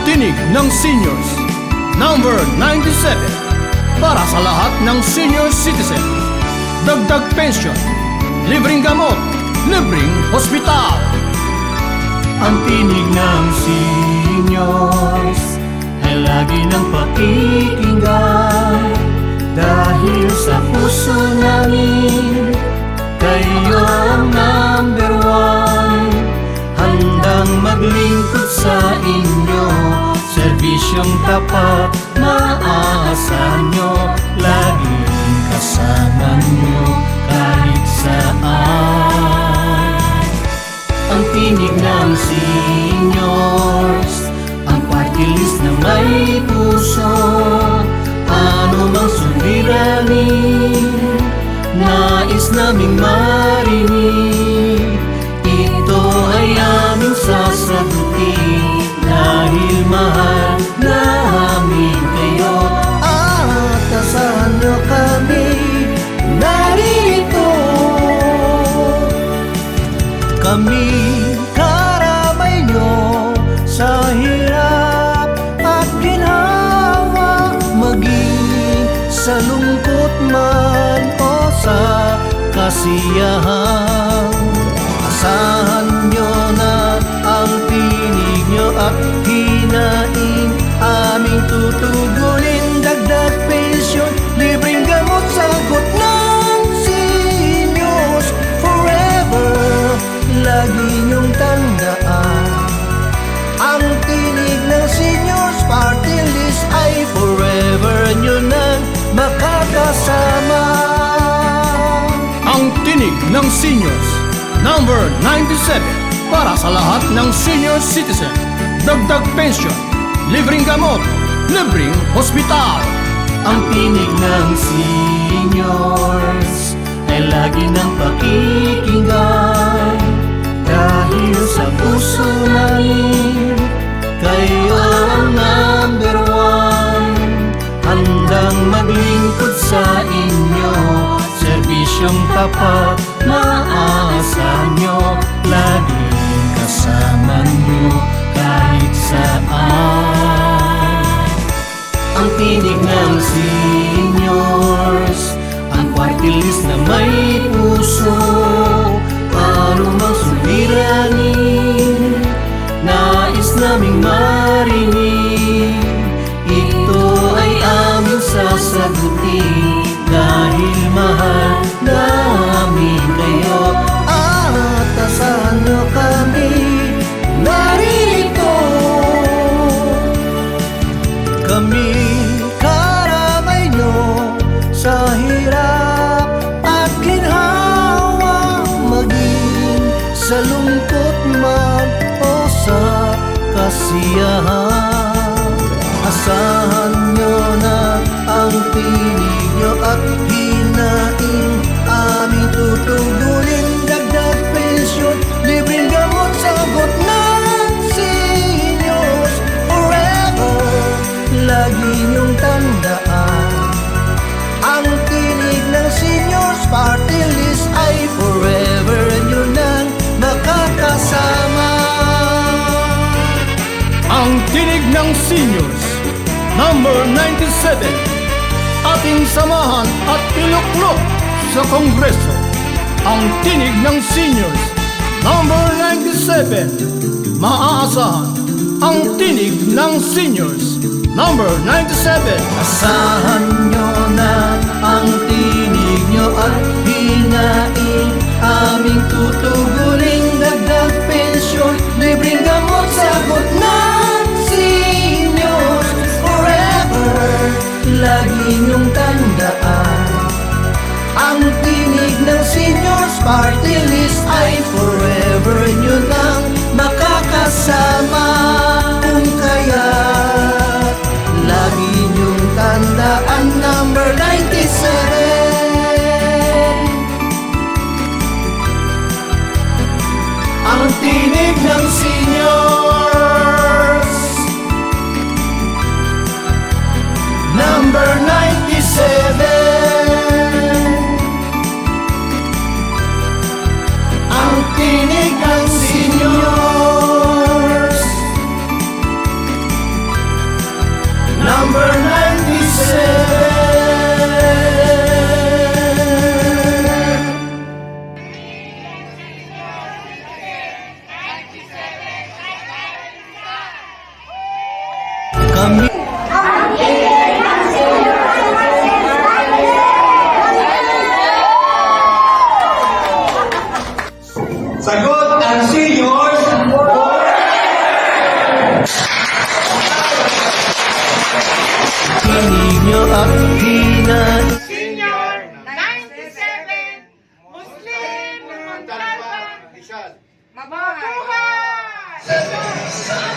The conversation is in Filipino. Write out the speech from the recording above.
tinig ng seniors, number 97, para sa lahat ng senior citizen. Dagdag pensyon, libreng gamot, libreng hospital. Ang tinig ng seniors ay lagi ng pakikinggan, dahil sa puso namin kayo ang number one. Handang maglingkod sa inyo, serbisyong tapat maaasahan nyo, laging kasama nyo kahit saan. Ang tinig ng seniors, ang party list na may puso, ano mang suliranin, nais naming marinig. Ito ay aming sasagutin, dahil mahal namin kayo. At asahan nyo kami narito. Kami karamay nyo sa hirap at ginhawa, maging sa lungkot man o sa kasiyahan. Asahan nyo na ang tinig nyo at hinaing aming tutugunin. Dagdag pensyon, libreng gamot, sagot ng seniors. Forever, lagi nyong tandaan, ang tinig ng seniors party list ay forever nyo nang makakasama. Ang tinig ng seniors, number 97, para sa lahat ng senior citizen. Dagdag pensyon, libreng gamot, libreng hospital. Ang tinig ng seniors ay lagi ng pakikinggan, dahil sa puso namin kayo ang number one. Handang maglingkod sa inyo, serbisyong tapat maaasahan nyo, laging kasama nyo kahit saan. Ang tinig ng seniors, ang party list na may puso, ano mang suliranin, nais naming marinig. Ito ay aming sasagutin, dahil mahal namin kayo. At asahan nyo kami narito. Kami karamay nyo sa hirap at ginhawa, maging sa lungkot man o sa kasiyahan. Asahan nyo na ang tinig nyo at hinaing aming tutugunin. Dagdag pensyon, libreng gamot, sagot ng seniors. Forever, lagi nyong tandaan, ang tinig ng seniors party list ay forever nyo nang makakasama. Ang tinig ng seniors, number 97, ating samahan at iluklok sa Kongreso. Ang tinig ng seniors, number 97, maaasahan. Ang tinig ng seniors, number 97. Asahan nyo na ang tinig nyo at hinaing aming tutugunin. Dagdag pensyon, libreng gamot, sagot ng seniors. Forever, lagi nyong tandaan, ang tinig ng seniors party list ay forever nyo nang makakasama. Kung kaya lagi nyong tandaan, number 97. Sa